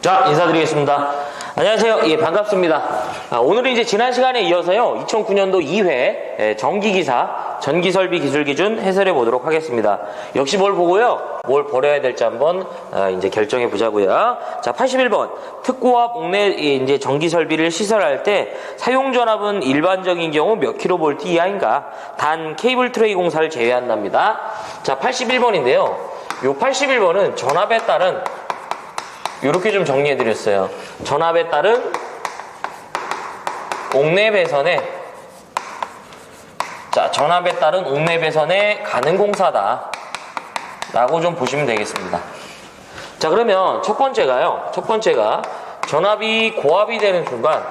자, 인사드리겠습니다. 안녕하세요. 예, 반갑습니다. 오늘은 이제 지난 시간에 이어서요, 2009년도 2회 전기기사, 전기설비 기술기준 해설해 보도록 하겠습니다. 역시 뭘 보고요, 뭘 버려야 될지 한번 이제 결정해 보자고요. 자, 81번. 특고압 옥내 이제 전기설비를 시설할 때 사용전압은 일반적인 경우 몇 킬로볼트 이하인가? 단 케이블 트레이 공사를 제외한답니다. 자, 81번인데요. 요 81번은 전압에 따른 이렇게 좀 정리해드렸어요. 전압에 따른 옥내 배선의 전압에 따른 옥내 배선의 가능 공사다 라고 좀 보시면 되겠습니다. 자, 그러면 첫 번째가 전압이 고압이 되는 순간,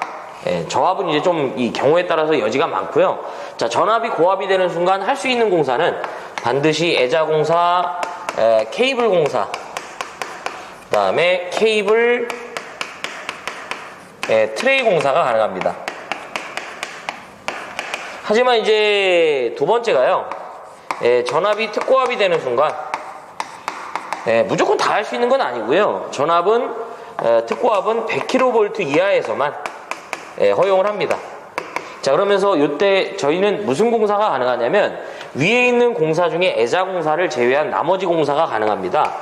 저압은 이제 좀 이 경우에 따라서 여지가 많고요. 자, 전압이 고압이 되는 순간 할 수 있는 공사는 반드시 애자 공사, 케이블 공사, 그 다음에 케이블 트레이 공사가 가능합니다. 하지만 이제 두 번째가요, 전압이 특고압이 되는 순간 무조건 다 할 수 있는 건 아니고요. 전압은 특고압은 100kV 이하에서만 허용을 합니다. 자, 그러면서 이때 저희는 무슨 공사가 가능하냐면 위에 있는 공사 중에 애자 공사를 제외한 나머지 공사가 가능합니다.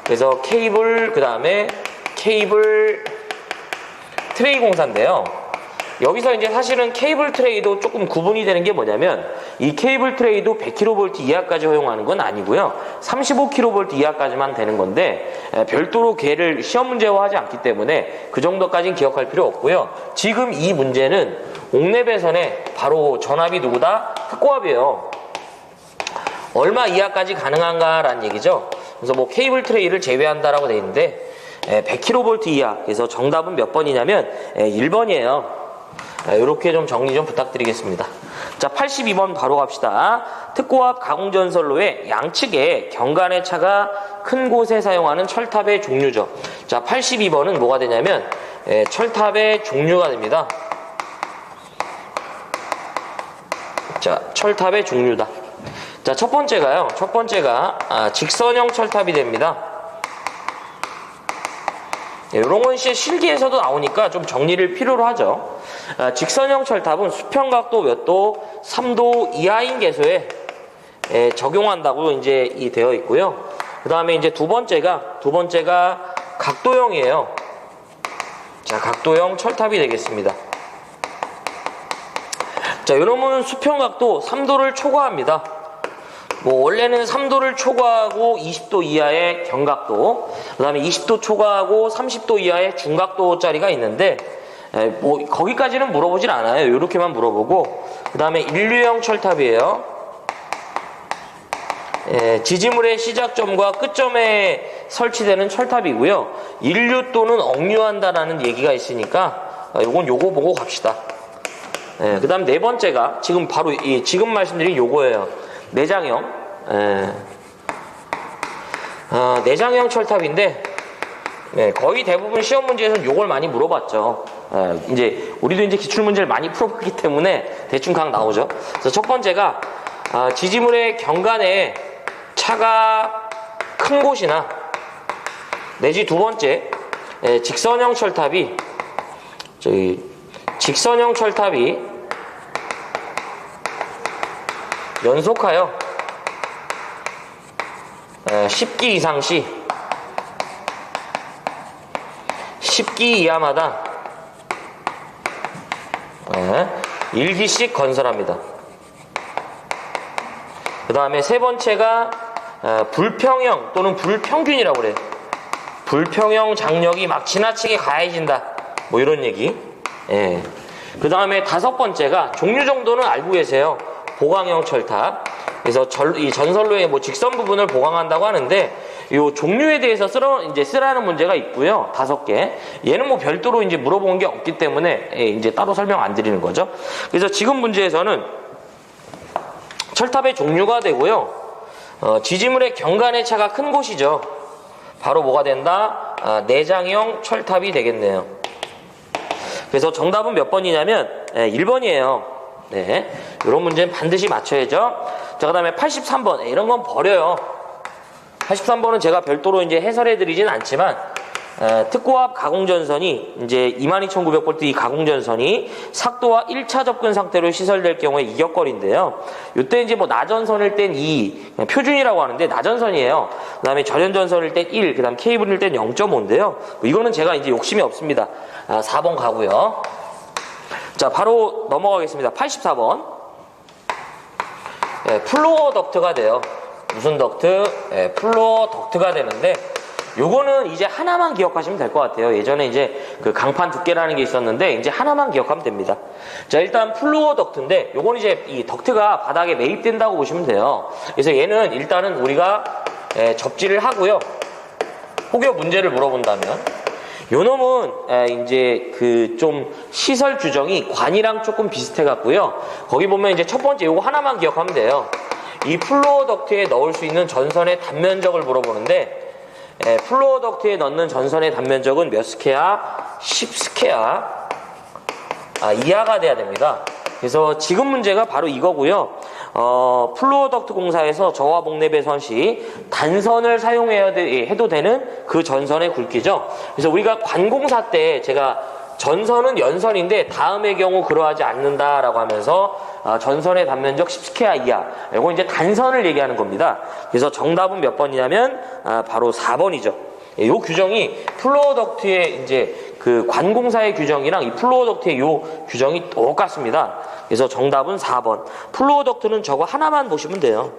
그래서 케이블, 그 다음에 케이블 트레이 공사인데요. 여기서 이제 사실은 케이블 트레이도 조금 구분이 되는 게 뭐냐면, 이 케이블 트레이도 100kV 이하까지 허용하는 건 아니고요. 35kV 이하까지만 되는 건데, 별도로 걔를 시험 문제화하지 않기 때문에 그 정도까지는 기억할 필요 없고요. 지금 이 문제는 옥내 배선에 바로 전압이 누구다? 특고압이에요. 얼마 이하까지 가능한가라는 얘기죠. 그래서 뭐 케이블 트레이를 제외한다라고 되어 있는데 100kV 이하. 그래서 정답은 몇 번이냐면 1번이에요. 이렇게 좀 정리 좀 부탁드리겠습니다. 자, 82번 바로 갑시다. 특고압 가공전선로의 양측에 경관의 차가 큰 곳에 사용하는 철탑의 종류죠. 자, 82번은 뭐가 되냐면 철탑의 종류가 됩니다. 자, 철탑의 종류다. 자, 첫 번째가 직선형 철탑이 됩니다. 이런 건 실기에서도 나오니까 좀 정리를 필요로 하죠. 직선형 철탑은 수평각도 몇 도? 3도 이하인 개소에 적용한다고 이제 되어 있고요. 그 다음에 이제 두 번째가 각도형이에요. 자, 각도형 철탑이 되겠습니다. 자, 이놈은 수평각도 3도를 초과합니다. 뭐 원래는 3도를 초과하고 20도 이하의 경각도, 그 다음에 20도 초과하고 30도 이하의 중각도짜리가 있는데, 뭐 거기까지는 물어보질 않아요. 이렇게만 물어보고, 그 다음에 인류형 철탑이에요. 지지물의 시작점과 끝점에 설치되는 철탑이고요. 인류 또는 억류한다라는 얘기가 있으니까 요거 보고 갑시다. 그 다음 네 번째가 지금 말씀드린 요거예요. 내장형, 내장형 철탑인데, 거의 대부분 시험 문제에서는 요걸 많이 물어봤죠. 이제 우리도 이제 기출 문제를 많이 풀어봤기 때문에 대충 각 나오죠. 그래서 첫 번째가 지지물의 경관에 차가 큰 곳이나 내지 두 번째 직선형 철탑이 연속하여 10기 이상 시 10기 이하마다 1기씩 건설합니다. 그 다음에 세 번째가 불평형 또는 불평균이라고 그래요. 불평형 장력이 막 지나치게 가해진다, 뭐 이런 얘기. 그 다음에 다섯 번째가 종류 정도는 알고 계세요. 보강형 철탑. 그래서 이 전선로의 뭐 직선 부분을 보강한다고 하는데, 이 종류에 대해서 쓰라는 문제가 있고요. 5개. 얘는 뭐 별도로 이제 물어본 게 없기 때문에 이제 따로 설명 안 드리는 거죠. 그래서 지금 문제에서는 철탑의 종류가 되고요. 지지물의 경관의 차가 큰 곳이죠. 바로 뭐가 된다? 내장형 철탑이 되겠네요. 그래서 정답은 몇 번이냐면 1번이에요. 네, 이런 문제는 반드시 맞춰야죠. 자, 그 다음에 83번. 이런 건 버려요. 83번은 제가 별도로 이제 해설해 드리진 않지만, 특고압 가공전선이 이제 22,900V 이 가공전선이 삭도와 1차 접근 상태로 시설될 경우에 이격거리인데요. 이때 이제 뭐 나전선일 땐 2, 표준이라고 하는데 나전선이에요. 그 다음에 전연전선일 땐 1, 그 다음 케이블일 땐 0.5인데요. 이거는 제가 이제 욕심이 없습니다. 4번 가고요. 자, 바로 넘어가겠습니다. 84번. 플로어 덕트가 돼요. 무슨 덕트? 플로어 덕트가 되는데, 요거는 이제 하나만 기억하시면 될 것 같아요. 예전에 이제 그 강판 두께라는 게 있었는데, 이제 하나만 기억하면 됩니다. 자, 일단 플로어 덕트인데, 요건 이제 이 덕트가 바닥에 매입된다고 보시면 돼요. 그래서 얘는 일단은 우리가 접지를 하고요. 혹여 문제를 물어본다면, 요 놈은 이제 그 좀 시설 규정이 관이랑 조금 비슷해 갖고요. 거기 보면 이제 첫 번째 요거 하나만 기억하면 돼요. 이 플로어 덕트에 넣을 수 있는 전선의 단면적을 물어보는데, 플로어 덕트에 넣는 전선의 단면적은 몇 스퀘어? 10스퀘어 이하가 돼야 됩니다. 그래서 지금 문제가 바로 이거고요. 플로어 덕트 공사에서 저와 복내 배선 시 단선을 사용해도 되는 그 전선의 굵기죠. 그래서 우리가 관공사 때 제가 전선은 연선인데 다음의 경우 그러하지 않는다라고 하면서 전선의 단면적 10스퀘어 이하, 이거 이제 단선을 얘기하는 겁니다. 그래서 정답은 몇 번이냐면 바로 4번이죠. 이 규정이 플로어 덕트의 이제 그 관공사의 규정이랑 이 플로어 덕트의 요 규정이 똑같습니다. 그래서 정답은 4번. 플로어 덕트는 저거 하나만 보시면 돼요.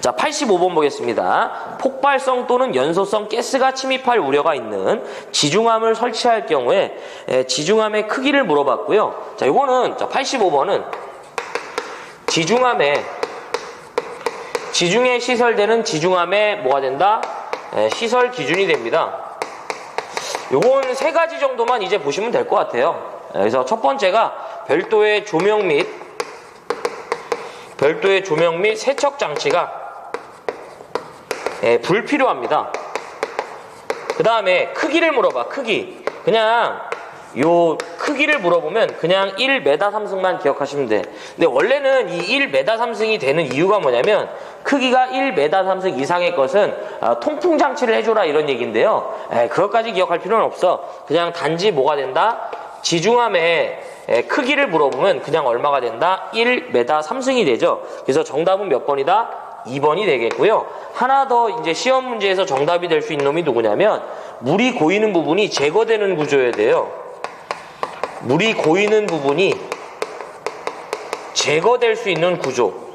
자, 85번 보겠습니다. 폭발성 또는 연소성 가스가 침입할 우려가 있는 지중함을 설치할 경우에 지중함의 크기를 물어봤고요. 자, 요거는 85번은 지중해 시설되는 지중함에 뭐가 된다? 시설 기준이 됩니다. 요건 세 가지 정도만 이제 보시면 될 것 같아요. 그래서 첫 번째가 별도의 조명 및 세척 장치가 불필요합니다. 그 다음에 크기를 물어봐. 크기. 그냥 요 크기를 물어보면 그냥 1m 3승만 기억하시면 돼. 근데 원래는 이 1m 3승이 되는 이유가 뭐냐면 크기가 1m 3승 이상의 것은 통풍 장치를 해줘라 이런 얘기인데요. 그것까지 기억할 필요는 없어. 그냥 단지 뭐가 된다? 지중함의 크기를 물어보면 그냥 얼마가 된다? 1m 3승이 되죠. 그래서 정답은 몇 번이다? 2번이 되겠고요. 하나 더 이제 시험 문제에서 정답이 될 수 있는 놈이 누구냐면 물이 고이는 부분이 제거되는 구조여야 돼요. 물이 고이는 부분이 제거될 수 있는 구조.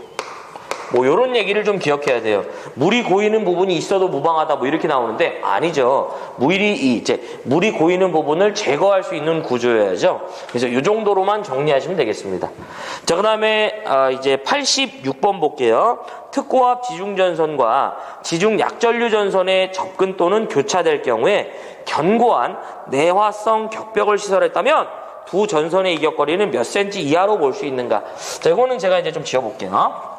뭐 요런 얘기를 좀 기억해야 돼요. 물이 고이는 부분이 있어도 무방하다 뭐 이렇게 나오는데 아니죠. 물이 고이는 부분을 제거할 수 있는 구조여야죠. 그래서 요 정도로만 정리하시면 되겠습니다. 자, 그다음에 이제 86번 볼게요. 특고압 지중전선과 지중약전류전선의 접근 또는 교차될 경우에 견고한 내화성 격벽을 시설했다면 두 전선의 이격거리는 몇 cm 이하로 볼 수 있는가? 자, 이거는 제가 이제 좀 지어볼게요.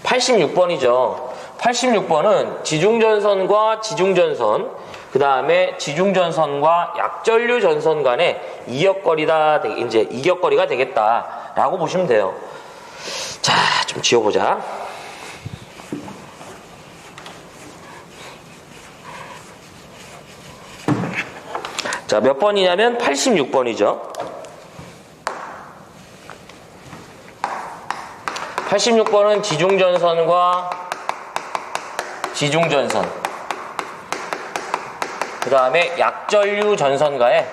86번이죠. 86번은 지중전선과 지중전선, 그 다음에 지중전선과 약전류 전선 간의 이격거리가 되겠다라고 보시면 돼요. 자, 좀 지어보자. 자, 몇 번이냐면 86번이죠. 86번은 지중전선과 지중전선, 그 다음에 약전류 전선과의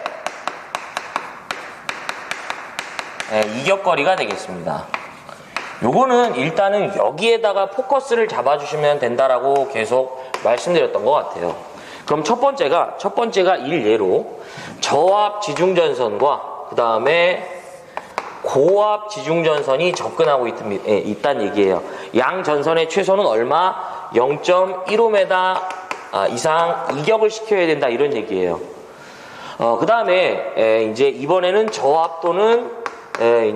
이격거리가 되겠습니다. 요거는 일단은 여기에다가 포커스를 잡아주시면 된다라고 계속 말씀드렸던 것 같아요. 그럼 첫 번째가 일례로 저압 지중전선과 그 다음에 고압 지중전선이 접근하고 있다는 얘기예요. 양 전선의 최소는 얼마? 0.15m 이상 이격을 시켜야 된다 이런 얘기예요. 그 다음에 이제 이번에는 저압 또는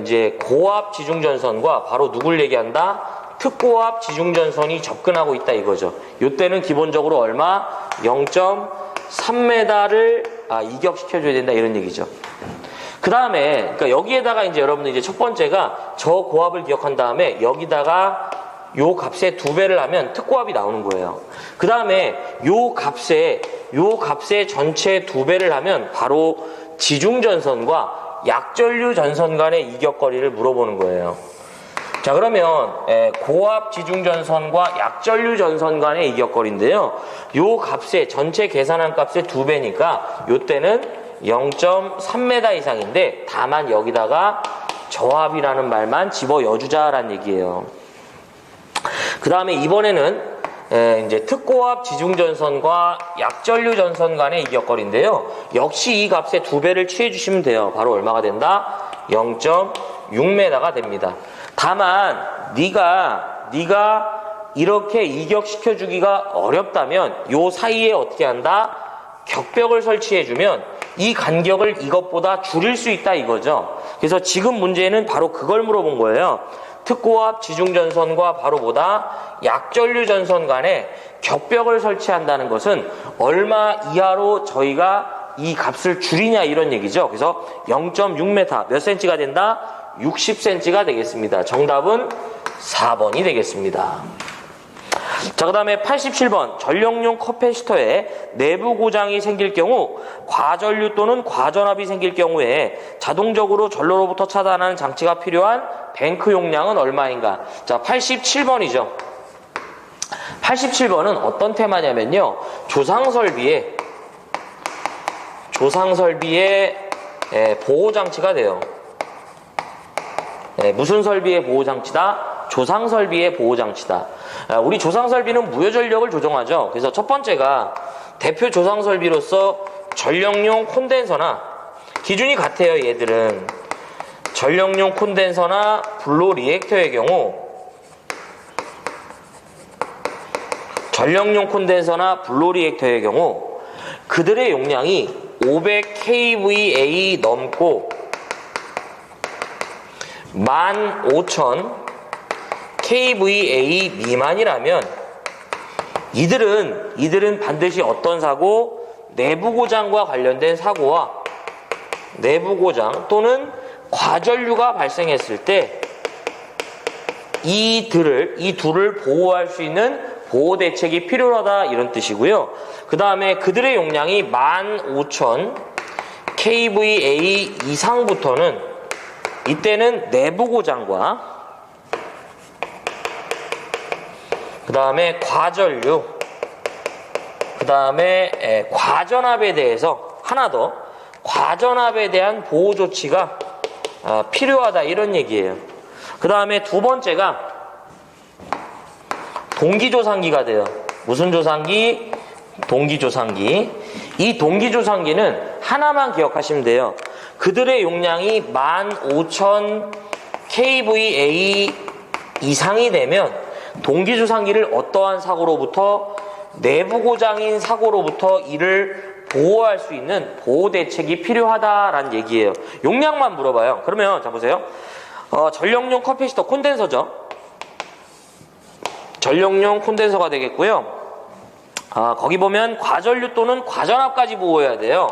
이제 고압 지중전선과 바로 누굴 얘기한다? 특고압 지중전선이 접근하고 있다 이거죠. 이때는 기본적으로 얼마? 0.3m를 이격시켜줘야 된다 이런 얘기죠. 그 다음에 그러니까 여기에다가 이제 여러분들 이제 첫 번째가 저 고압을 기억한 다음에 여기다가 요 값의 2배를 하면 특고압이 나오는 거예요. 그 다음에 요 값의 전체 2배를 하면 바로 지중전선과 약전류 전선 간의 이격거리를 물어보는 거예요. 자, 그러면 고압 지중전선과 약전류 전선 간의 이격거리인데요. 요 값의 전체 계산한 값의 2배니까 요 때는 0.3m 이상인데 다만 여기다가 저압이라는 말만 집어여주자라는 얘기예요. 그 다음에 이번에는 이제 특고압 지중전선과 약전류 전선 간의 이격거리인데요. 역시 이 값의 2배를 취해주시면 돼요. 바로 얼마가 된다? 0.6m가 됩니다. 다만 네가 이렇게 이격시켜주기가 어렵다면 요 사이에 어떻게 한다? 격벽을 설치해주면 이 간격을 이것보다 줄일 수 있다 이거죠. 그래서 지금 문제는 바로 그걸 물어본 거예요. 특고압 지중전선과 바로 보다 약전류 전선 간에 격벽을 설치한다는 것은 얼마 이하로 저희가 이 값을 줄이냐 이런 얘기죠. 그래서 0.6m 몇 cm가 된다? 60cm가 되겠습니다. 정답은 4번이 되겠습니다. 자, 그 다음에 87번 전력용 커패시터에 내부 고장이 생길 경우 과전류 또는 과전압이 생길 경우에 자동적으로 전로로부터 차단하는 장치가 필요한 뱅크 용량은 얼마인가? 자, 87번이죠. 87번은 어떤 테마냐면요. 조상설비의 보호장치가 돼요. 무슨 설비의 보호장치다? 조상설비의 보호장치다. 우리 조상설비는 무효전력을 조정하죠. 그래서 첫 번째가 대표 조상설비로서 전력용 콘덴서나 기준이 같아요. 얘들은 전력용 콘덴서나 블로 리액터의 경우 그들의 용량이 500kVA 넘고 15,000kVA 미만이라면 이들은 반드시 어떤 사고? 내부 고장과 관련된 사고와 내부 고장 또는 과전류가 발생했을 때 이 둘을 보호할 수 있는 보호 대책이 필요하다 이런 뜻이고요. 그 다음에 그들의 용량이 15,000kVA 이상부터는 이때는 내부 고장과 그 다음에 과전류, 그 다음에 과전압에 대해서 하나 더 과전압에 대한 보호 조치가 필요하다 이런 얘기예요. 그 다음에 두 번째가 동기조상기가 돼요. 무슨 조상기? 동기조상기. 이 동기조상기는 하나만 기억하시면 돼요. 그들의 용량이 15,000kVA 이상이 되면 동기조상기를 어떠한 사고로부터 내부 고장인 사고로부터 이를 보호할 수 있는 보호 대책이 필요하다라는 얘기예요. 용량만 물어봐요. 그러면 자 보세요. 전력용 커패시터 콘덴서죠. 전력용 콘덴서가 되겠고요. 거기 보면 과전류 또는 과전압까지 보호해야 돼요.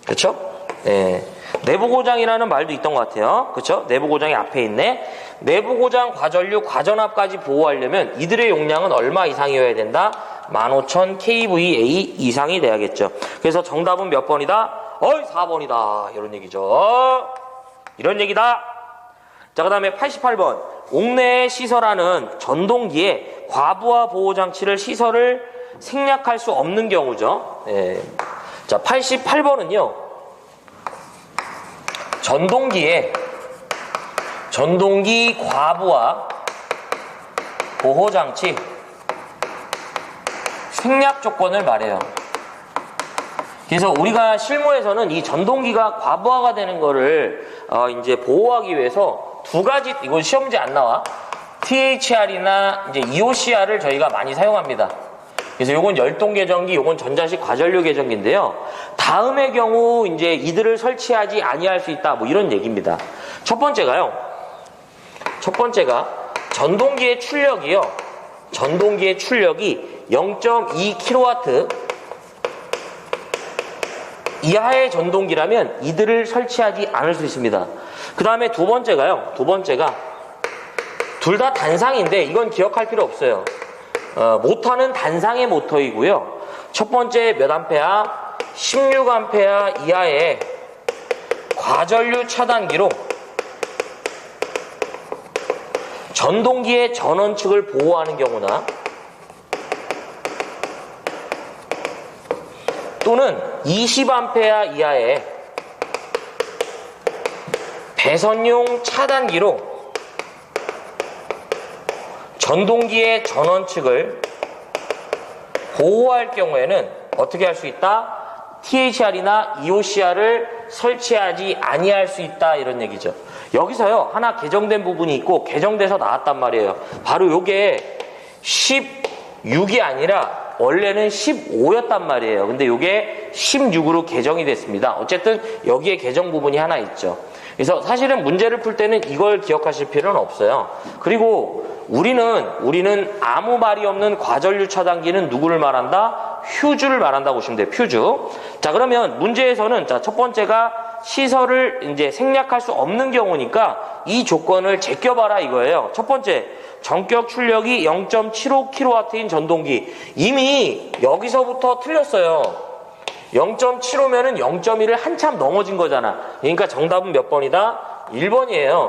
그렇죠? 네. 내부 고장이라는 말도 있던 것 같아요. 그렇죠? 내부 고장이 앞에 있네. 내부 고장, 과전류, 과전압까지 보호하려면 이들의 용량은 얼마 이상이어야 된다? 15,000kVA 이상이 돼야겠죠. 그래서 정답은 몇 번이다? 4번이다. 이런 얘기죠. 이런 얘기다. 자, 그 다음에 88번. 옥내에 시설하는 전동기에 과부하 보호장치를 시설을 생략할 수 없는 경우죠. 네. 자, 88번은요. 전동기 과부하 보호장치 생략 조건을 말해요. 그래서 우리가 실무에서는 이 전동기가 과부하가 되는 거를 이제 보호하기 위해서 두 가지, 이건 시험 문제 안 나와. THR이나 이제 EOCR을 저희가 많이 사용합니다. 그래서 요건 열동 계정기, 요건 전자식 과전류 계정기인데요. 다음의 경우 이제 이들을 설치하지 아니할 수 있다. 뭐 이런 얘기입니다. 첫 번째가 전동기의 출력이 0.2kW 이하의 전동기라면 이들을 설치하지 않을 수 있습니다. 그 다음에 두 번째가 둘 다 단상인데 이건 기억할 필요 없어요. 모터는 단상의 모터이고요. 첫 번째 몇 암페어? 16A 이하의 과전류 차단기로 전동기의 전원측을 보호하는 경우나 또는 20A 이하의 배선용 차단기로 전동기의 전원측을 보호할 경우에는 어떻게 할 수 있다? THR이나 EOCR을 설치하지 아니할 수 있다, 이런 얘기죠. 여기서요 하나 개정된 부분이 있고 개정돼서 나왔단 말이에요. 바로 요게 16이 아니라 원래는 15였단 말이에요. 근데 요게 16으로 개정이 됐습니다. 어쨌든 여기에 개정 부분이 하나 있죠. 그래서 사실은 문제를 풀 때는 이걸 기억하실 필요는 없어요. 그리고 우리는 아무 말이 없는 과전류 차단기는 누구를 말한다? 퓨즈를 말한다고 보시면 돼요. 퓨즈. 자, 그러면 문제에서는 자, 첫 번째가 시설을 이제 생략할 수 없는 경우니까 이 조건을 제껴봐라 이거예요. 첫 번째, 전격 출력이 0.75kW인 전동기. 이미 여기서부터 틀렸어요. 0.75면은 0.1을 한참 넘어진 거잖아. 그러니까 정답은 몇 번이다? 1번이에요.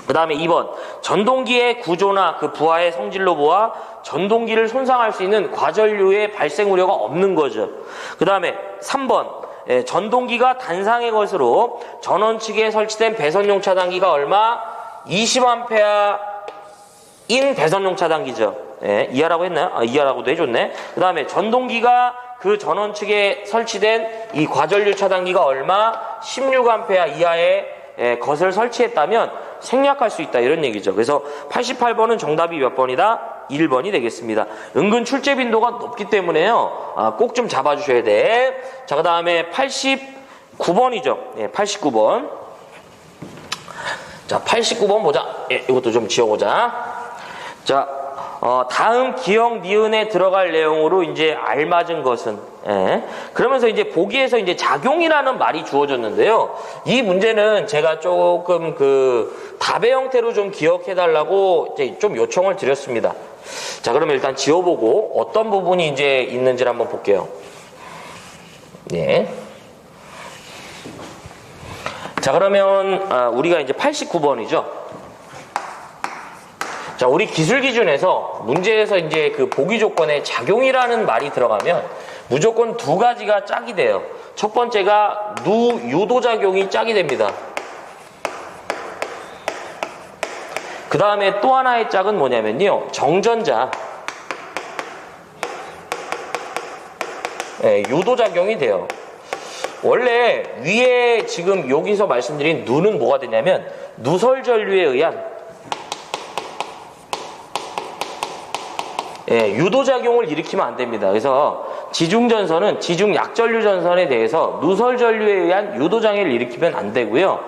그 다음에 2번, 전동기의 구조나 그 부하의 성질로 보아 전동기를 손상할 수 있는 과전류의 발생 우려가 없는 거죠. 그 다음에 3번, 전동기가 단상의 것으로 전원 측에 설치된 배선용 차단기가 얼마? 20A인 배선용 차단기죠. 이하라고 했나요? 이하라고도 해줬네. 그 다음에 전동기가 그 전원 측에 설치된 이 과전류 차단기가 얼마? 16A 이하의 것을 설치했다면 생략할 수 있다, 이런 얘기죠. 그래서 88번은 정답이 몇 번이다? 1번이 되겠습니다. 은근 출제 빈도가 높기 때문에요. 꼭 좀 잡아주셔야 돼. 자, 그 다음에 89번이죠. 89번. 자, 89번 보자. 이것도 좀 지워보자. 자, 다음 기억 니은에 들어갈 내용으로 이제 알맞은 것은, 그러면서 이제 보기에서 이제 작용이라는 말이 주어졌는데요. 이 문제는 제가 조금 그 답의 형태로 좀 기억해달라고 이제 좀 요청을 드렸습니다. 자, 그러면 일단 지워보고 어떤 부분이 이제 있는지를 한번 볼게요. 예. 자, 그러면 우리가 이제 89번이죠. 자, 우리 기술 기준에서 문제에서 이제 그 보기 조건에 작용이라는 말이 들어가면 무조건 두 가지가 짝이 돼요. 첫 번째가 유도작용이 짝이 됩니다. 그 다음에 또 하나의 짝은 뭐냐면요, 정전자. 유도작용이 돼요. 원래 위에 지금 여기서 말씀드린 누는 뭐가 되냐면 누설전류에 의한 유도작용을 일으키면 안 됩니다. 그래서 지중전선은 지중약전류 전선에 대해서 누설전류에 의한 유도장애를 일으키면 안 되고요.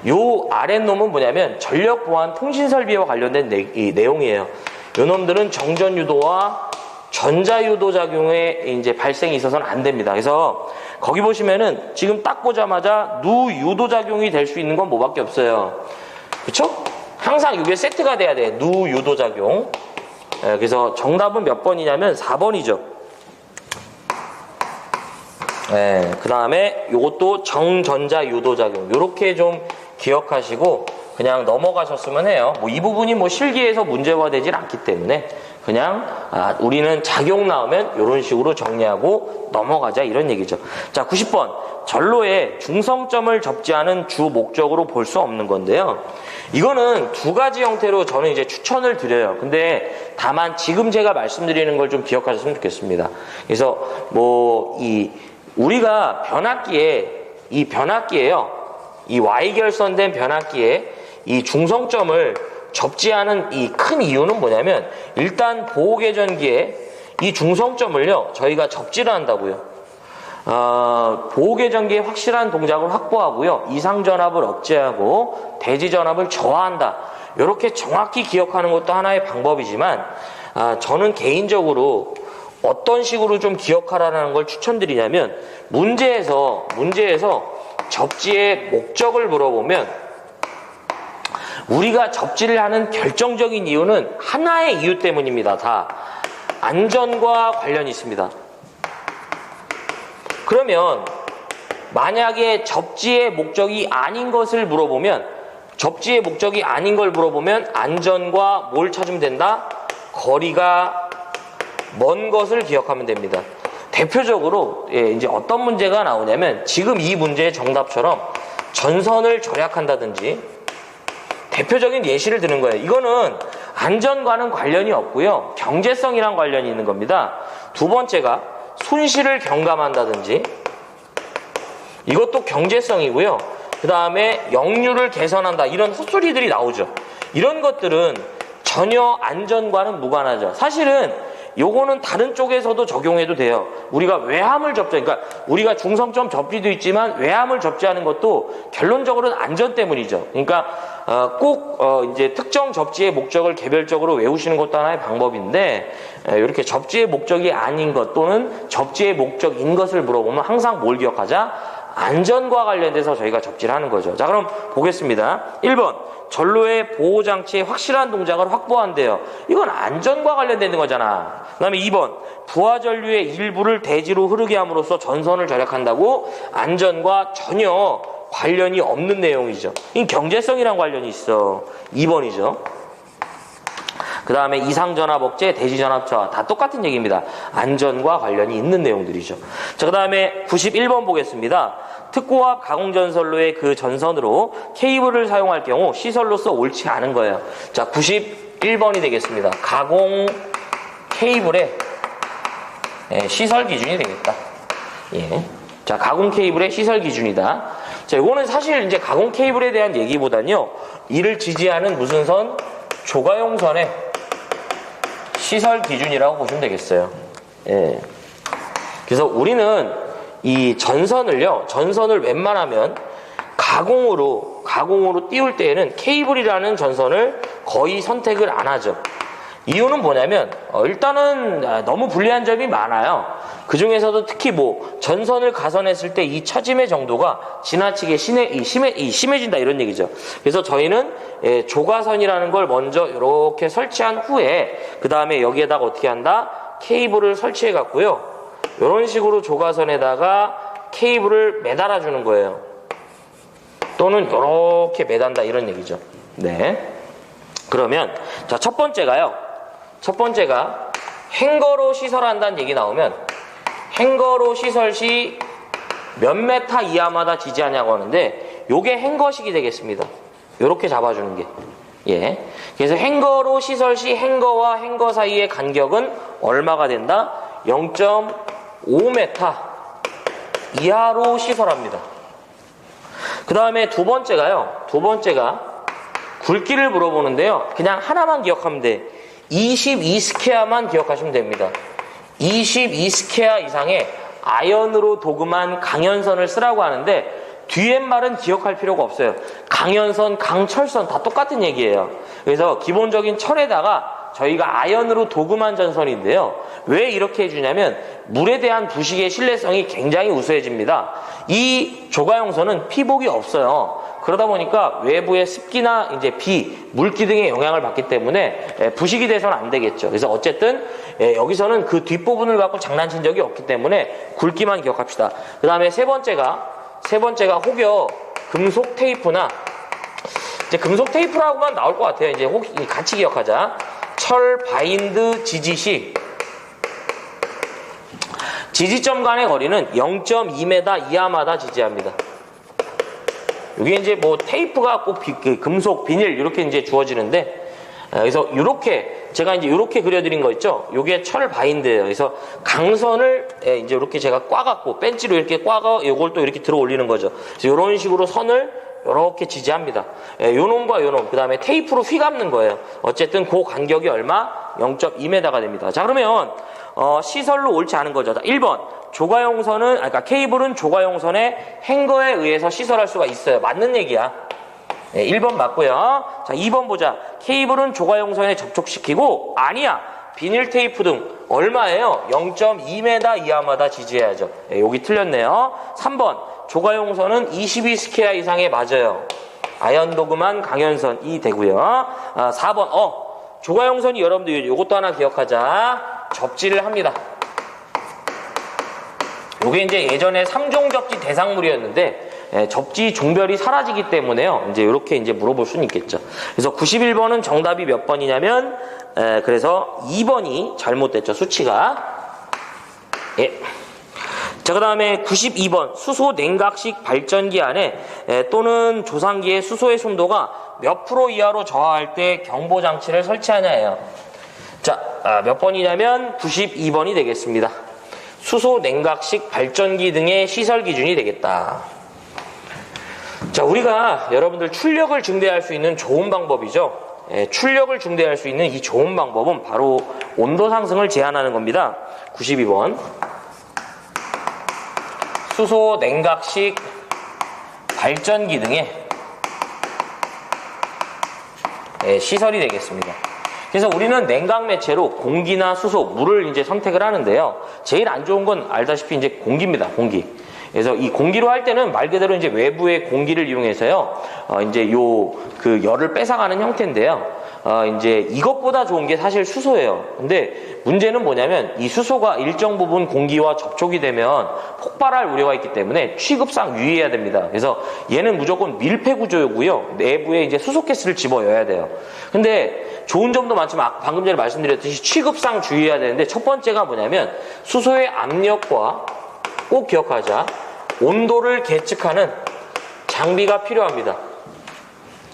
요 아랫놈은 뭐냐면 전력보안 통신설비와 관련된 내용이에요. 요 놈들은 정전유도와 전자유도작용의 이제 발생이 있어서는 안 됩니다. 그래서 거기 보시면은 지금 딱 보자마자 누유도작용이 될 수 있는 건 뭐밖에 없어요. 그쵸? 항상 이게 세트가 돼야 돼. 누유도작용. 그래서 정답은 몇 번이냐면 4번이죠. 그 다음에 요것도 정전자 유도작용. 요렇게 좀 기억하시고 그냥 넘어가셨으면 해요. 뭐 이 부분이 뭐 실기에서 문제화되질 않기 때문에 그냥 우리는 작용 나오면 이런 식으로 정리하고 넘어가자, 이런 얘기죠. 자, 90번. 전로의 중성점을 접지하는 주 목적으로 볼 수 없는 건데요. 이거는 두 가지 형태로 저는 이제 추천을 드려요. 근데 다만 지금 제가 말씀드리는 걸 좀 기억하셨으면 좋겠습니다. 그래서 뭐 우리가 변압기에요. 이 Y결선된 변압기에 이 중성점을 접지하는 이 큰 이유는 뭐냐면, 일단 보호개전기에 이 중성점을요 저희가 접지를 한다고요. 보호개전기의 확실한 동작을 확보하고요, 이상전압을 억제하고 대지전압을 저하한다. 이렇게 정확히 기억하는 것도 하나의 방법이지만, 저는 개인적으로 어떤 식으로 좀 기억하라는 걸 추천드리냐면, 문제에서 접지의 목적을 물어보면 우리가 접지를 하는 결정적인 이유는 하나의 이유 때문입니다. 다 안전과 관련이 있습니다. 그러면 만약에 접지의 목적이 아닌 것을 물어보면, 접지의 목적이 아닌 걸 물어보면 안전과 뭘 찾으면 된다? 거리가 먼 것을 기억하면 됩니다. 대표적으로 이제 어떤 문제가 나오냐면 지금 이 문제의 정답처럼 전선을 절약한다든지, 대표적인 예시를 드는 거예요. 이거는 안전과는 관련이 없고요. 경제성이랑 관련이 있는 겁니다. 두 번째가 손실을 경감한다든지, 이것도 경제성이고요. 그 다음에 역류를 개선한다, 이런 헛소리들이 나오죠. 이런 것들은 전혀 안전과는 무관하죠. 사실은 요거는 다른 쪽에서도 적용해도 돼요. 우리가 외함을 접지, 그러니까 우리가 중성점 접지도 있지만 외함을 접지하는 것도 결론적으로는 안전 때문이죠. 그러니까 꼭 이제 특정 접지의 목적을 개별적으로 외우시는 것도 하나의 방법인데, 이렇게 접지의 목적이 아닌 것 또는 접지의 목적인 것을 물어보면 항상 뭘 기억하자? 안전과 관련돼서 저희가 접지를 하는 거죠. 자, 그럼 보겠습니다. 1번, 전로의 보호장치의 확실한 동작을 확보한대요. 이건 안전과 관련되는 거잖아. 그 다음에 2번, 부하전류의 일부를 대지로 흐르게 함으로써 전선을 절약한다고. 안전과 전혀 관련이 없는 내용이죠. 이 경제성이랑 관련이 있어. 2번이죠. 그 다음에 이상전압업체, 대지전압차 다 똑같은 얘기입니다. 안전과 관련이 있는 내용들이죠. 자, 그 다음에 91번 보겠습니다. 특고압 가공전선로의 그 전선으로 케이블을 사용할 경우 시설로서 옳지 않은 거예요. 자, 91번이 되겠습니다. 가공 케이블의 시설 기준이 되겠다. 예. 자, 가공 케이블의 시설 기준이다. 자, 이거는 사실 이제 가공 케이블에 대한 얘기보다는요, 이를 지지하는 무슨 선? 조가용선의 시설 기준이라고 보시면 되겠어요. 예. 그래서 우리는 이 전선을 웬만하면 가공으로 띄울 때에는 케이블이라는 전선을 거의 선택을 안 하죠. 이유는 뭐냐면, 일단은 너무 불리한 점이 많아요. 그 중에서도 특히 전선을 가선했을 때 이 처짐의 정도가 지나치게 심해진다, 이런 얘기죠. 그래서 저희는 조가선이라는 걸 먼저 이렇게 설치한 후에, 그 다음에 여기에다가 어떻게 한다? 케이블을 설치해 갖고요, 이런 식으로 조가선에다가 케이블을 매달아 주는 거예요. 또는 이렇게 매단다, 이런 얘기죠. 네. 그러면 자, 첫 번째가 행거로 시설한다는 얘기 나오면, 행거로 시설 시 몇 메타 이하마다 지지하냐고 하는데, 요게 행거식이 되겠습니다. 요렇게 잡아주는 게. 예. 그래서 행거로 시설 시 행거와 행거 사이의 간격은 얼마가 된다? 0.5m 이하로 시설합니다. 그 다음에 두 번째가 굵기를 물어보는데요. 그냥 하나만 기억하면 돼. 22스퀘어만 기억하시면 됩니다. 22스퀘어 이상의 아연으로 도금한 강연선을 쓰라고 하는데, 뒤에 말은 기억할 필요가 없어요. 강연선, 강철선 다 똑같은 얘기예요. 그래서 기본적인 철에다가 저희가 아연으로 도금한 전선인데요. 왜 이렇게 해주냐면, 물에 대한 부식의 신뢰성이 굉장히 우수해집니다. 이 조가용선은 피복이 없어요. 그러다 보니까 외부의 습기나 이제 비, 물기 등의 영향을 받기 때문에 부식이 돼서는 안 되겠죠. 그래서 어쨌든 여기서는 그 뒷부분을 갖고 장난친 적이 없기 때문에 굵기만 기억합시다. 그 다음에 세 번째가 혹여 금속 테이프나, 이제 금속 테이프라고만 나올 것 같아요. 이제 같이 기억하자. 철 바인드 지지 시 지지점 간의 거리는 0.2m 이하마다 지지합니다. 이게 이제 테이프가 꼭 금속, 비닐 이렇게 이제 주어지는데, 그래서 이렇게 제가 이제 이렇게 그려드린 거 있죠. 이게 철 바인드예요. 그래서 강선을 이제 이렇게 제가 꽈갖고 벤치로 이렇게 꽈가 이걸 또 이렇게 들어 올리는 거죠. 그래서 이런 식으로 선을 이렇게 지지합니다. 요놈과 요놈, 그 다음에 테이프로 휘감는 거예요. 어쨌든 그 간격이 얼마? 0.2m가 됩니다. 자, 그러면 시설로 옳지 않은 거죠. 1번, 그러니까 케이블은 조가용선의 행거에 의해서 시설할 수가 있어요. 맞는 얘기야. 1번 맞고요. 자, 2번 보자. 케이블은 조가용선에 접촉시키고, 아니야, 비닐 테이프 등 얼마예요? 0.2m 이하마다 지지해야죠. 여기 틀렸네요. 3번, 조가용선은 22스퀘어 이상에 맞아요. 아연도금한 강연선이 되고요. 4번 조가용선이 여러분들 요것도 하나 기억하자. 접지를 합니다. 요게 이제 예전에 3종 접지 대상물이었는데 접지 종별이 사라지기 때문에요. 이제 이렇게 이제 물어볼 수는 있겠죠. 그래서 91번은 정답이 몇 번이냐면 그래서 2번이 잘못됐죠. 수치가. 예. 자, 그 다음에 92번 수소 냉각식 발전기 안에 또는 조상기의 수소의 순도가 몇 프로 이하로 저하할 때 경보장치를 설치하냐예요. 자, 몇 번이냐면 92번이 되겠습니다. 수소 냉각식 발전기 등의 시설 기준이 되겠다. 자, 우리가 여러분들 출력을 증대할 수 있는 좋은 방법이죠. 출력을 증대할 수 있는 이 좋은 방법은 바로 온도 상승을 제한하는 겁니다. 92번 수소 냉각식 발전기 등의 시설이 되겠습니다. 그래서 우리는 냉각 매체로 공기나 수소, 물을 이제 선택을 하는데요. 제일 안 좋은 건 알다시피 이제 공기입니다. 공기. 그래서 이 공기로 할 때는 말 그대로 이제 외부의 공기를 이용해서요. 이제 그 열을 뺏어가는 형태인데요. 이제 이것보다 좋은 게 사실 수소예요. 근데 문제는 뭐냐면 이 수소가 일정 부분 공기와 접촉이 되면 폭발할 우려가 있기 때문에 취급상 유의해야 됩니다. 그래서 얘는 무조건 밀폐 구조이고요. 내부에 이제 수소가스를 집어넣어야 돼요. 근데 좋은 점도 많지만 방금 전에 말씀드렸듯이 취급상 주의해야 되는데 첫 번째가 뭐냐면 수소의 압력과 꼭 기억하자. 온도를 계측하는 장비가 필요합니다.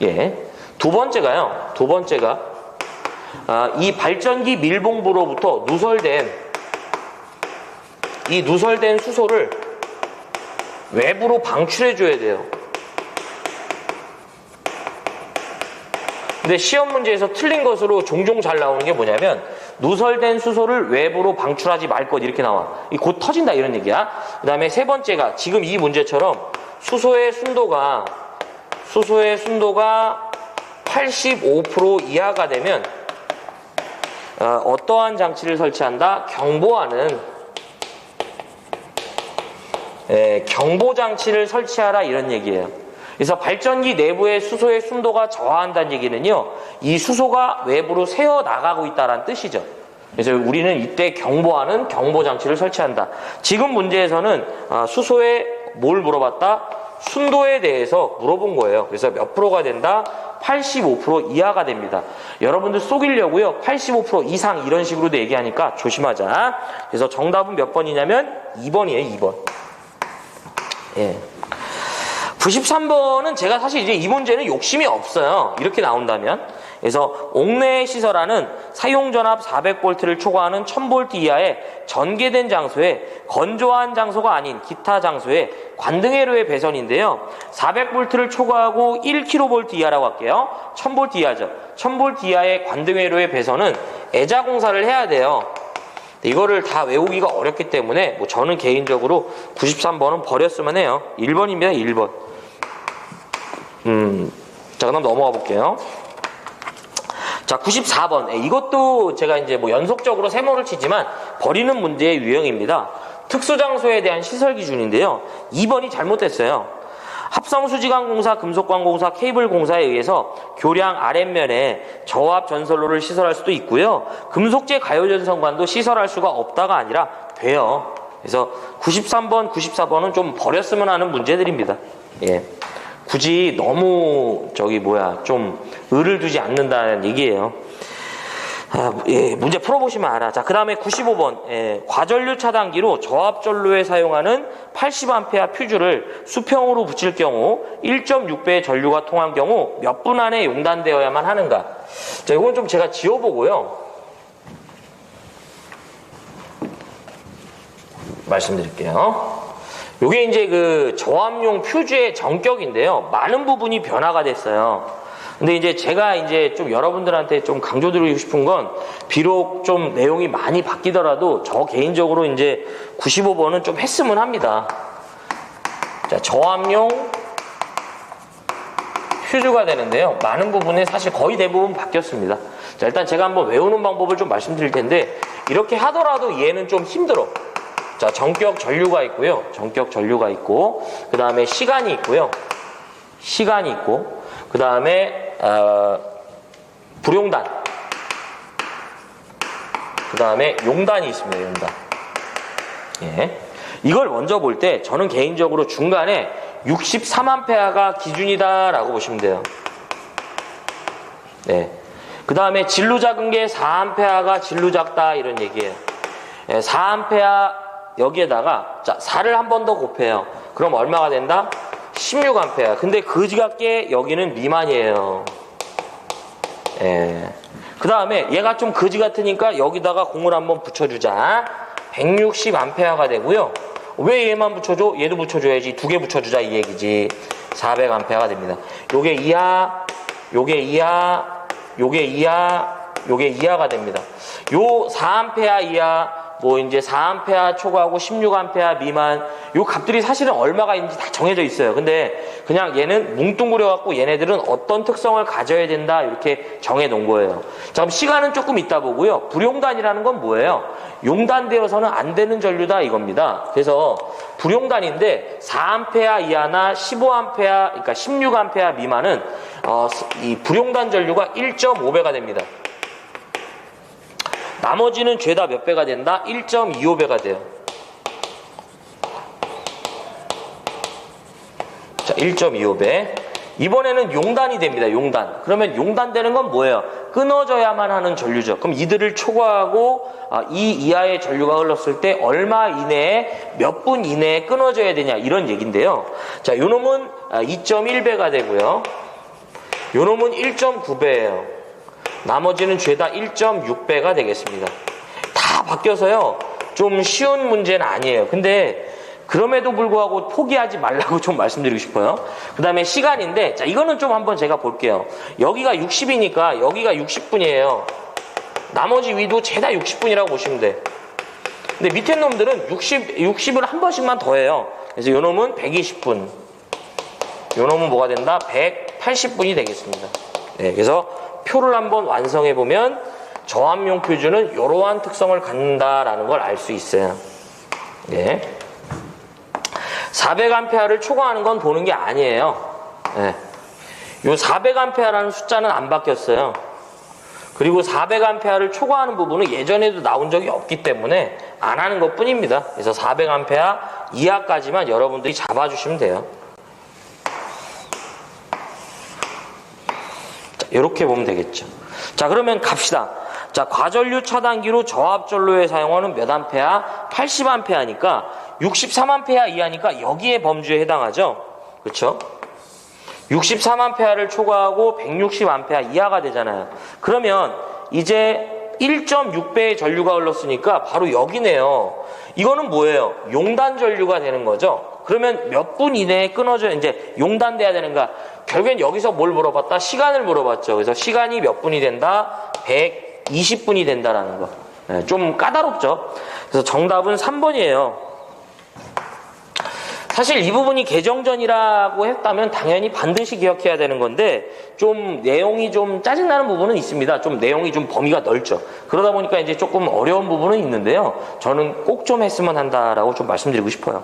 예. 두 번째가 이 발전기 밀봉부로부터 누설된 수소를 외부로 방출해 줘야 돼요. 근데 시험 문제에서 틀린 것으로 종종 잘 나오는 게 뭐냐면 누설된 수소를 외부로 방출하지 말 것 이렇게 나와. 곧 터진다 이런 얘기야. 그 다음에 세 번째가 지금 이 문제처럼 수소의 순도가 85% 이하가 되면 어떠한 장치를 설치한다? 경보장치를 설치하라 이런 얘기예요. 그래서 발전기 내부의 수소의 순도가 저하한다는 얘기는요, 이 수소가 외부로 새어 나가고 있다는 뜻이죠. 그래서 우리는 이때 경보하는 경보장치를 설치한다. 지금 문제에서는 수소에 뭘 물어봤다? 순도에 대해서 물어본 거예요. 그래서 몇 프로가 된다? 85% 이하가 됩니다. 여러분들 속이려고요. 85% 이상 이런 식으로도 얘기하니까 조심하자. 그래서 정답은 몇 번이냐면 2번이에요. 2번. 예. 93번은 제가 사실 이제 이 문제는 욕심이 없어요. 이렇게 나온다면. 그래서 옥내 시설안은 사용전압 400V를 초과하는 1000V 이하의 전개된 장소에 건조한 장소가 아닌 기타 장소에 관등회로의 배선인데요. 400V를 초과하고 1kV 이하라고 할게요. 1000V 이하죠. 1000V 이하의 관등회로의 배선은 애자공사를 해야 돼요. 이거를 다 외우기가 어렵기 때문에 저는 개인적으로 93번은 버렸으면 해요. 1번입니다. 1번. 자, 그다음 넘어가 볼게요. 자, 94번. 이것도 제가 이제 연속적으로 세모를 치지만 버리는 문제의 유형입니다. 특수장소에 대한 시설 기준인데요. 2번이 잘못됐어요. 합성수지관공사, 금속관공사, 케이블공사에 의해서 교량 아랫면에 저압 전선로를 시설할 수도 있고요. 금속재 가요전선관도 시설할 수가 없다가 아니라 돼요. 그래서 93번, 94번은 좀 버렸으면 하는 문제들입니다. 예. 굳이 너무 좀 의를 두지 않는다는 얘기예요. 예, 문제 풀어보시면 알아. 자, 그 다음에 95번. 과전류 차단기로 저압전로에 사용하는 80A 퓨즈를 수평으로 붙일 경우 1.6배의 전류가 통한 경우 몇 분 안에 용단되어야만 하는가. 자, 이건 좀 제가 지워보고요. 말씀드릴게요. 요게 이제 그 저압용 퓨즈의 전격인데요. 많은 부분이 변화가 됐어요. 근데 이제 제가 이제 좀 여러분들한테 좀 강조드리고 싶은 건 비록 좀 내용이 많이 바뀌더라도 저 개인적으로 이제 95번은 좀 했으면 합니다. 자, 저압용 퓨즈가 되는데요. 많은 부분에 사실 거의 대부분 바뀌었습니다. 자, 일단 제가 한번 외우는 방법을 좀 말씀드릴 텐데 이렇게 하더라도 얘는 좀 힘들어. 자, 전격 전류가 있고요. 전격 전류가 있고 그 다음에 시간이 있고요. 시간이 있고 그 다음에 불용단, 그 다음에 용단이 있습니다. 용단. 예. 이걸 먼저 볼 때 저는 개인적으로 중간에 63A가 기준이다라고 보시면 돼요. 네. 그 다음에 진로 작은 게 4A가 진로 작다 이런 얘기예요. 예, 4A 여기에다가 자 4를 한 번 더 곱해요. 그럼 얼마가 된다? 16A. 근데 그지 같게 여기는 미만이에요. 예. 그 다음에 얘가 좀 거지 같으니까 여기다가 공을 한번 붙여주자. 160A가 되고요. 왜 얘만 붙여줘? 얘도 붙여줘야지. 두 개 붙여주자 이 얘기지. 400A가 됩니다. 요게 2하, 요게 2하, 요게 2하, 요게 2하가 됩니다. 요 4A 이하, 뭐 이제 4A 초과하고 16A 미만 요 값들이 사실은 얼마가 있는지 다 정해져 있어요. 근데 그냥 얘는 뭉뚱그려 갖고 얘네들은 어떤 특성을 가져야 된다 이렇게 정해 놓은 거예요. 자, 그럼 시간은 조금 이따 보고요. 불용단이라는 건 뭐예요? 용단되어서는 안 되는 전류다 이겁니다. 그래서 불용단인데 4A 이하나 15A 그러니까 16A 미만은 이 불용단 전류가 1.5배가 됩니다. 나머지는 죄다 몇 배가 된다? 1.25배가 돼요. 자, 1.25배. 이번에는 용단이 됩니다. 용단. 그러면 용단되는 건 뭐예요? 끊어져야만 하는 전류죠. 그럼 이들을 초과하고 이 이하의 전류가 흘렀을 때 얼마 이내에 몇 분 이내에 끊어져야 되냐 이런 얘기인데요. 자, 요 놈은 2.1배가 되고요. 요 놈은 1.9배예요. 나머지는 죄다 1.6배가 되겠습니다. 다 바뀌어서요. 좀 쉬운 문제는 아니에요. 근데 그럼에도 불구하고 포기하지 말라고 좀 말씀드리고 싶어요. 그 다음에 시간인데 자 이거는 좀 한번 제가 볼게요. 여기가 60이니까 여기가 60분이에요. 나머지 위도 죄다 60분이라고 보시면 돼. 근데 밑에 놈들은 60을 한 번씩만 더해요. 그래서 요 놈은 120분. 요 놈은 뭐가 된다? 180분이 되겠습니다. 네, 그래서 표를 한번 완성해 보면 저압용 표준은 이러한 특성을 갖는다라는 걸 알 수 있어요. 예. 400A를 초과하는 건 보는 게 아니에요. 예. 요 400A라는 숫자는 안 바뀌었어요. 그리고 400A를 초과하는 부분은 예전에도 나온 적이 없기 때문에 안 하는 것 뿐입니다. 그래서 400A 이하까지만 여러분들이 잡아주시면 돼요. 이렇게 보면 되겠죠. 자, 그러면 갑시다. 자, 과전류 차단기로 저압전로에 사용하는 몇 암페아? 80A니까 63A 이하니까 여기에 범주에 해당하죠. 그렇죠? 63A를 초과하고 160A 이하가 되잖아요. 그러면 이제 1.6배의 전류가 흘렀으니까 바로 여기네요. 이거는 뭐예요? 용단 전류가 되는 거죠. 그러면 몇 분 이내에 끊어져야 이제 용단돼야 되는가? 결국엔 여기서 뭘 물어봤다? 시간을 물어봤죠. 그래서 시간이 몇 분이 된다? 120분이 된다라는 거. 네, 좀 까다롭죠. 그래서 정답은 3번이에요. 사실 이 부분이 개정전이라고 했다면 당연히 반드시 기억해야 되는 건데 좀 내용이 좀 짜증나는 부분은 있습니다. 좀 내용이 좀 범위가 넓죠. 그러다 보니까 이제 조금 어려운 부분은 있는데요. 저는 꼭 좀 했으면 한다라고 좀 말씀드리고 싶어요.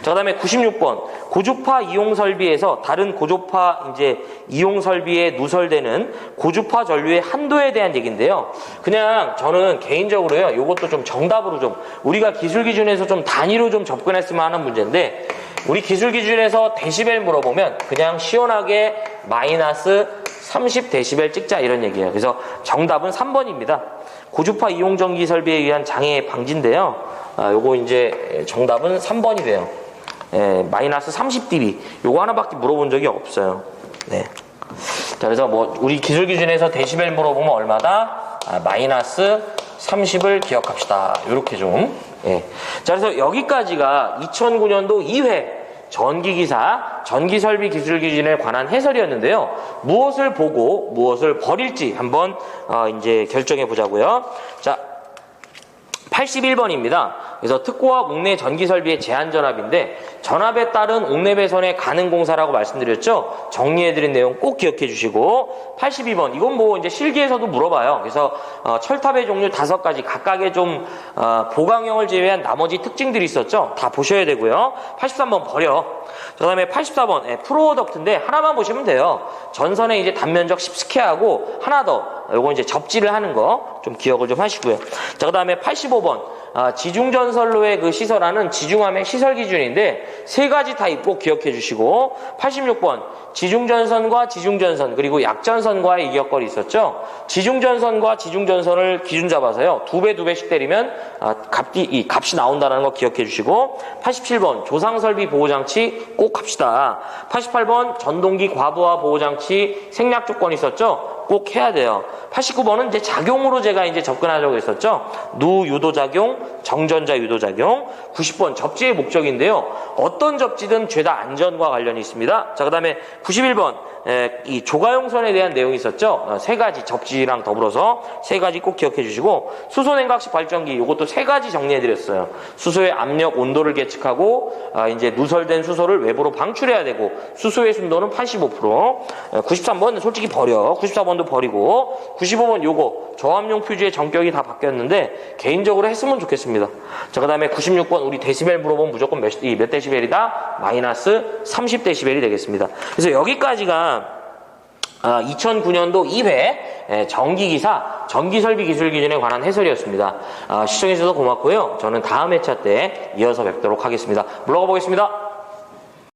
자, 그다음에 96번 고주파 이용 설비에서 다른 고주파 이제 이용 설비에 누설되는 고주파 전류의 한도에 대한 얘기인데요. 그냥 저는 개인적으로요. 이것도 좀 정답으로 좀 우리가 기술 기준에서 좀 단위로 좀 접근했으면 하는 문제인데 우리 기술 기준에서 데시벨 물어보면 그냥 시원하게 마이너스 30데시벨 찍자 이런 얘기예요. 그래서 정답은 3번입니다. 고주파 이용 전기 설비에 의한 장애 방지인데요. 요거 이제 정답은 3번이 돼요. 예, 마이너스 30dB. 요거 하나밖에 물어본 적이 없어요. 네. 자, 그래서 뭐 우리 기술 기준에서 데시벨 물어보면 얼마다? 마이너스 30을 기억합시다. 요렇게 좀. 예. 자, 그래서 여기까지가 2009년도 2회 전기기사, 전기설비 기술기준에 관한 해설이었는데요. 무엇을 보고 무엇을 버릴지 한번 이제 결정해 보자고요. 자, 81번입니다. 그래서 특고압 옥내 전기 설비의 제한 전압인데 전압에 따른 옥내 배선의 가능 공사라고 말씀드렸죠. 정리해드린 내용 꼭 기억해 주시고 82번 이건 뭐 이제 실기에서도 물어봐요. 그래서 철탑의 종류 5가지 각각의 좀 보강형을 제외한 나머지 특징들이 있었죠. 다 보셔야 되고요. 83번 버려. 그 다음에 84번 프로덕트인데 하나만 보시면 돼요. 전선의 이제 단면적 10스퀘어하고 하나 더 요거 이제 접지를 하는 거 좀 기억을 좀 하시고요. 자, 그 다음에 85번 지중전선로의 그 시설하는 지중함의 시설 기준인데 3가지 타입 꼭 기억해 주시고 86번 지중전선과 지중전선 그리고 약전선과의 이격거리 있었죠. 지중전선과 지중전선을 기준 잡아서요 2배 2배씩 때리면 값이 나온다는 거 기억해 주시고 87번 조상설비 보호장치 꼭 합시다. 88번 전동기 과부하 보호장치 생략 조건 있었죠. 꼭 해야 돼요. 89번은 이제 작용으로 제가 이제 접근하려고 했었죠. 누 유도작용, 정전자 유도작용. 90번 접지의 목적인데요. 어떤 접지든 죄다 안전과 관련이 있습니다. 자, 그 다음에 91번 이 조가용선에 대한 내용이 있었죠. 3가지 접지랑 더불어서 3가지 꼭 기억해 주시고 수소냉각식 발전기 이것도 3가지 정리해 드렸어요. 수소의 압력, 온도를 계측하고 이제 누설된 수소를 외부로 방출해야 되고 수소의 순도는 85%. 93번 솔직히 버려. 94번도 버리고 95번 요거 저압용 퓨즈의 전격이 다 바뀌었는데 개인적으로 했으면 좋겠습니다. 자, 그 다음에 96번 우리 데시벨 물어보면 무조건 몇 데시벨이다? 마이너스 30데시벨이 되겠습니다. 그래서 여기까지가 2009년도 2회 전기기사 전기설비 기술 기준에 관한 해설이었습니다. 시청해주셔서 고맙고요. 저는 다음 회차 때 이어서 뵙도록 하겠습니다. 물러가 보겠습니다.